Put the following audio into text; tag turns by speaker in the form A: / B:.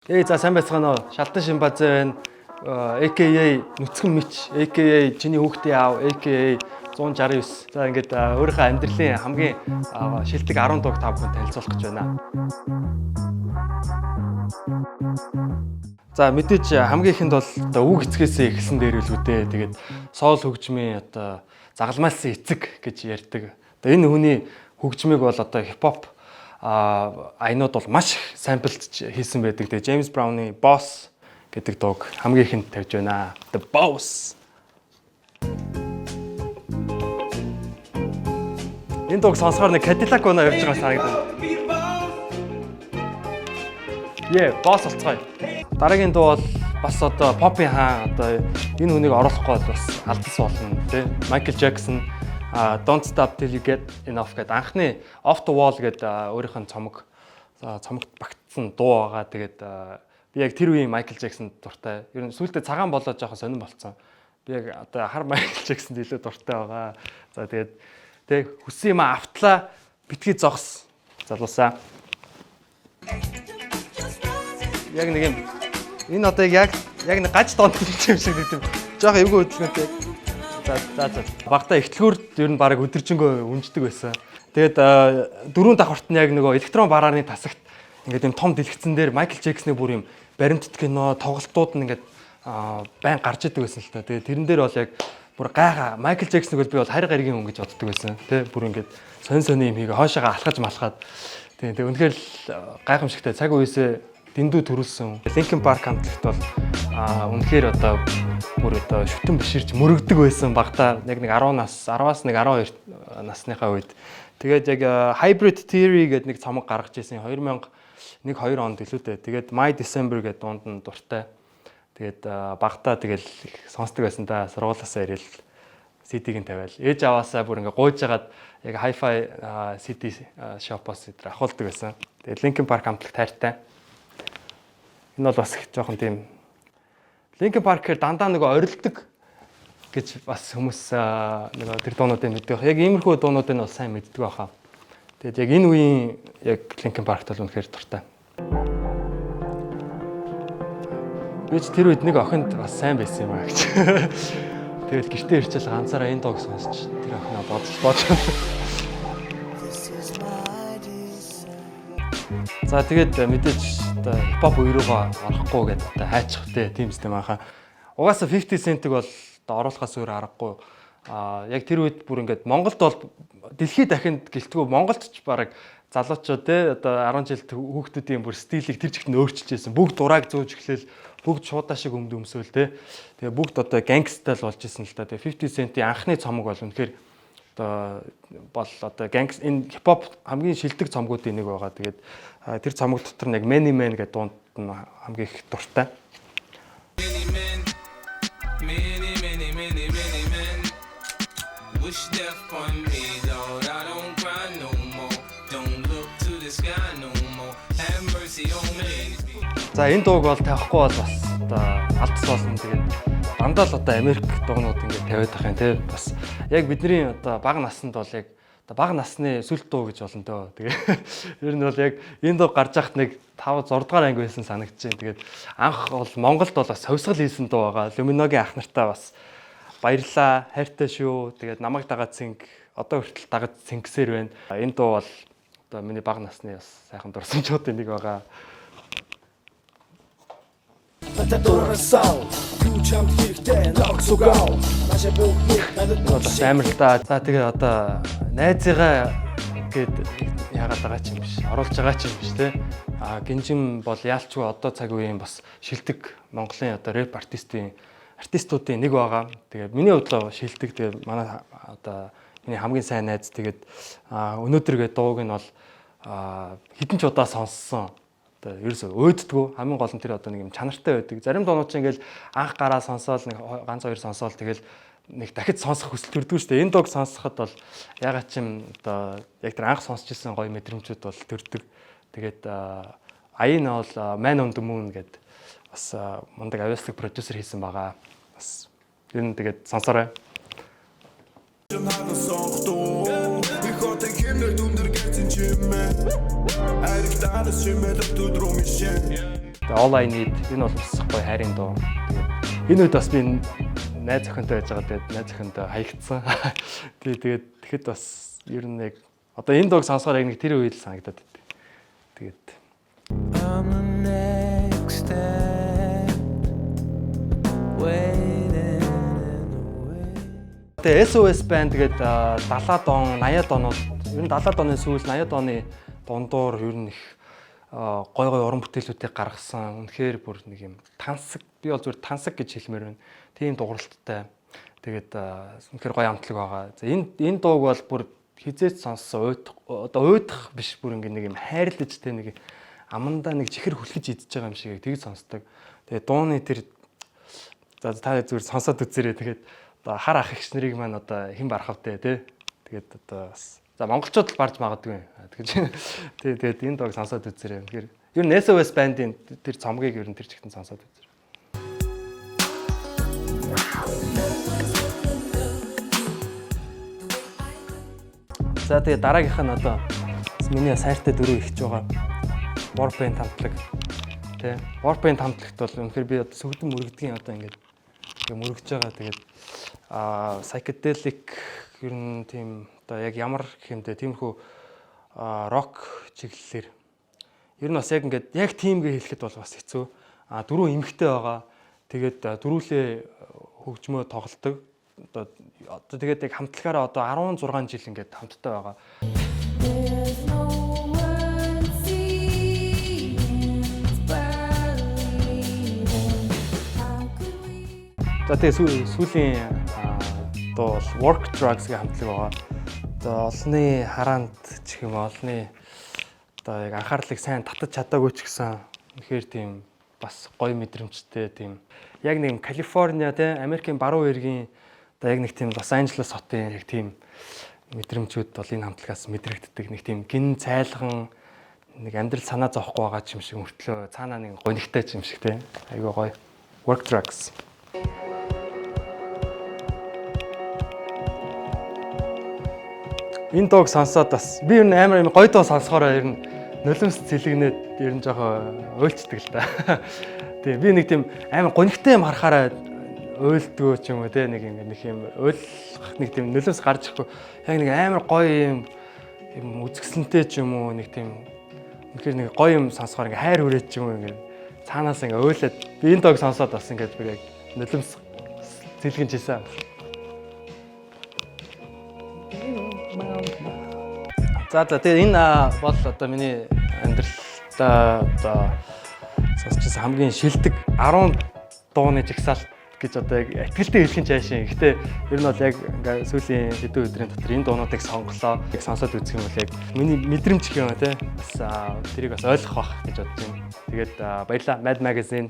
A: За сайн байцгаана уу? Шалтан Шимбазэ байна. AKA Нүцгэн Мич, AKA чиний хүүхдийн аав, AKA 169. За ингээд өөрийнхөө амьдралын хамгийн шилдэг 10 дууг та бүхэнд танилцуулах гэж байна. За мэдээж хамгийн ихэнд бол үг эцгээсээ эхэлсэн дээр л үүдээ. Тэгээд соол хөгжмийн загалмайлсан эцэг гэж ярьдаг. Энэ хүний хөгжмийг бол хипхоп айнууд бол маш их самплж хийсэн байдаг. Тэгээ Джеймс Брауны Boss гэдэг дууг хамгийн ихэнд тавьж байна. The Boss. Энэ дууг сонсохоор нэг Cadillac унаа явж байгаа санагдана. Boss болцгоё. Дараагийн дуу бол бас попын хаан энэ хүнийг оруулахгүй бол бас алдсан болно тий. Michael Jackson Don't Stop Till You Get Enough гэдэг анхны Off the Wall гэдэг өөрийнх нь цомогт багтсан дуу байгаа. Тэгээд би яг тэр үеийн Michael Jackson дуртай. Ер нь сүүлдээ цагаан болоод жоохон сонирн болцсон. Би яг хар Michael Jackson-д илүү дуртай байгаа. За тэгээд хүссэн юм автлаа битгий зогс залуусаа. Яг нэг юм энэ яг нэг гаж донд юм шиг гэдэг. Жоохон эвгүй хөдөлгөөнтэй. За. Багтаа эхтлгүүрд ер нь баг өдөржингөө үнждэг байсан. Тэгээд дөрөв давхарт нь яг нөгөө электрон барааны тасагт ингээд юм том дэлгэцэн дээр Майкл Джексоны бүр юм баримтат кино тоглолтууд нь ингээд байн гарч идэг байсан л та. Тэгээд тэрэн дээр бол яг бүр гайхаа Майкл Джексоныг бол би бол харь гаригийн хүн гэж боддог байсан. Тэ бүр ингээд сонь юм хийгээ хоошоогоо алхаж малхаад. Тэгээд үнэхээр гайхамшигтай цаг үеэсээ дэндүү төрүүлсэн. Linkin Park хамтлагт бол үнэхээр бүр шүтэн биширж мөрөгдөг байсан багтаа яг нэг 10-аас нэг 12 насныхаа үед. Тэгээд яг Hybrid Theory гэдэг нэг цомог гаргаж ирсэн 2001-2 онд илүү дээ. Тэгээд My December гэдэг дунд нь дуртай. Тэгээд багтаа тэгэл сонсдог байсан да. Сургуулаасаа ирэл CD-г нь тавиал. Ээж аваасаа бүр ингээ гуйж хагаад яг Hi-Fi CD shop-оос идэр ахуулдаг байсан. Тэгээд Linkin Park хамтлаг тайртай. Энэ бол бас жоохон тийм Linkin Park-ээр дандаа нөгөө орилдог гэж бас хүмүүс нөгөө тэр дуунуудыг мэддэг. Яг иймэрхүү дуунуудыг нь бол сайн мэддэг байхаа. Тэгээд яг энэ үеийн яг Linkin Park-т бол үнэхээр дуртай. Би ч тэр үед нэг охинд бас сайн байсан юм аа гэж. Тэгэл гэртээ ирчихэл ганцаараа энэ дууг сонсч тэр охиноо бодож. За тэгээд мэдээж хипхоп үе рүүгээ орохгүй гэдэг хайчих вэ тийм систем аахаа. Угаасаа 50 Cent-ыг бол оруулахаас өөр аргагүй. Яг тэр үед бүр ингээд Монголд бол дэлхийд дахинд гэлтгүү Монголд ч баг залуучууд 10 жилд хүүхдүүдийн бүр стилийг тэр чигт нь өөрчилж байсан. Бүгд дураг зөөж эхлээл, бүгд шуудаа шиг өмсөөл тэгээ бүгд гангстал болж исэн л та. Тэгээ 50 Cent-ийн анхны цомог бол үнэхээр гангс энэ хипхоп хамгийн шилдэг цомгуудын нэг байгаа. Тэгээд тэр цомог дотор нэг Many Men гэдэг дуунд нь хамгийн их дуртай. За энэ дууг бол тавихгүй бол бас алдсан болно. Тэгээд дандаа л Америк дуунууд ингээд тавиад байх юм те. Бас яг бидний бага наснд бол яг бага насны сүлт дуу гэж болно дөө. Тэгээ ер нь бол яг энэ дуу гарч яхад нэг 5-6 дугаар анги байсан санагдаж байна. Тэгээд анх бол Монголд бол бас хувьсгал хийсэн дуу байгаа. Люминогийн ах нартаа бас баярлаа, хайртай шүү. Тэгээд намайг дагаад цэнг одоо хүртэл дагаж цэнгсээр байна. Энэ дуу бол миний бага насны бас сайхан дурсамжуудын нэг байгаа. Амар л да. За тэгээ найзыгаа гээд яагаад байгаа ч юм биш. Оруулж байгаа ч юм биш те. Гинжин бол яалчгүй одоо цаг үеийн бас шилдэг Монголын рэп артистуудын нэг байгаа. Тэгээ миний хувьд шилдэг. Тэгээ манай миний хамгийн сайн найз тэгээд өнөөдөр гээд дууг нь бол хэдэн ч удаа сонссон. Ерөөсөө өөддгөө хамгийн гол нь тэр нэг юм чанартай байдаг. Зарим дуунууд чинь ингээл анх гараа сонсоол нэг ганц хоёр сонсоол тэгэл нэг дахид сонсох хүсэл төрдөг шүү дээ. Энэ дууг сонсоход бол ягаад ч юм яг тэр анх сонсч ирсэн гоё мэдрэмжүүд бол төрдөг. Тэгээд аян бол Man on the Moon гэдэг бас мундаг авиастик продюсер хийсэн байгаа. Бас ер нь тэгээд сонсоорой. All I Need энэ бол бас гоё хайрын дуу. Тэгээд энэ үед бас би найз охинтой байж байгаа. Тэгээд найз охинтой хаягдсан. Тэгээд тэгэхэд бас ер нь яг одоо энэ дууг сонсохоор яг нэг тэр үед л санагдаад байт. Тэгээд тэгээ SOS band тэгээд 70-аад он, 80-аад онууд ер нь 70-аад оны сүүл 80-аад оны дундуур ер нь их гой уран бүтээлүүдийг гаргасан. Үнэхээр бүр нэг юм тансаг, би бол зүгээр тансаг гэж хэлмээр байна. Тийм дууралттай. Тэгээд үнэхээр гоё амтлаг байгаа. За энэ дууг бол бүр хизээч сонссон одоо уйдах биш бүр ингэ нэг юм хайрлаж тэ нэг амандаа нэг чихэр хүлхэж идчихэж байгаа юм шиг тэгж сонсдог. Тэгээд дууны тэр за та зүгээр сонсоод үзээрэй. Тэгээд одоо хар ах эгч нарыг маань одоо хэн барах вдэ тэ. Тэгээд одоо бас за монголчууд л барж магадгүй. Тэгээд энэ дууг сонсоод үзээрэй. Тэгэхээр ер нь SOS band-ийн тэр цомгийг ер нь тэр чигтэн сонсоод үзээрэй. За тэгээд дараагийнх нь одоо миний сайртай дөрөв ихж байгаа. Warpaint хамтлаг. Тэ. Warpaint хамтлагт бол үнэхээр би одоо сүгдэн мөрөгдгийн одоо ингээд мөрөгж байгаа. Тэгээд psychedelic ер нь тийм одоо яг ямар гэмтэй тиймэрхүү рок чиглэлээр ер нь бас яг ингээд яг тийм гээ хэлэхэд бол бас хэцүү. Дөрөв эмэгтэй байгаа. Тэгээд дөрүүлээ хөгжмөө тоглодог. Одоо тэгээд яг хамтлагаараа одоо 16 жил ингээд хамттай байгаа. За тэгээд сүүлийн одоо Work Drugs-ийн хамтлаг байгаа. Одоо олонний хараанд ч гэх юм олонний одоо яг анхаарлыг сайн татаж чадаагүй ч гэсэн үнэхээр тийм бас гоё мэдрэмжтэй тийм яг нэг Калифорниа те Америкийн баруун эргийн одоо яг нэг тийм Лос Анжелес хотын яг тийм мэдрэмжүүд бол энэ хамтлагаас мэдрэгддэг нэг тийм гин цайлган нэг амьдрал санаа зовхгүй байгаа юм шиг мөртлөө цаанаа нэг гонигтай юм шиг те айгүй гоё Work Drugs. Энэ дууг сонсоод бас би ер нь амар гоё дуу сонсохоор ер нь нулимс цэлэгнээд ер нь жоохон ойлцдаг л да. Тэгээ би нэг тийм амар гонигтай юм харахаараа ойлдгоо ч юм уу те нэг юм ойлгох нэг тийм нулимс гарч ирэхгүй яг нэг амар гоё юм үзэсгэлэнтэй ч юм уу нэг тийм үнэхээр нэг гоё юм сонсохоор ингээ хайр хүрээд ч юм уу ингээ цаанаас ингээ ойлоод би энэ дууг сонсоод бас ингээ би яг нулимс цэлгэнж ийсэн. За тэгээ энэ бол одоо миний амьдралдаа одоо сонсчихсан хамгийн шилдэг 10 дууны жагсаалт гэж одоо яг ихтгэлтэй хэлэх нь цаашаа. Гэхдээ ер нь бол яг ингээ сүүлийн хэдэн өдрийн дотор энэ дуунуудыг сонголоо. Яг сонсоод үзэх юм бол яг миний мэдрэмж гэх юм аа тий. Бас тэрийг бас ойлгох бах гэж бодож байна. Тэгээд баярлалаа Mad Magazine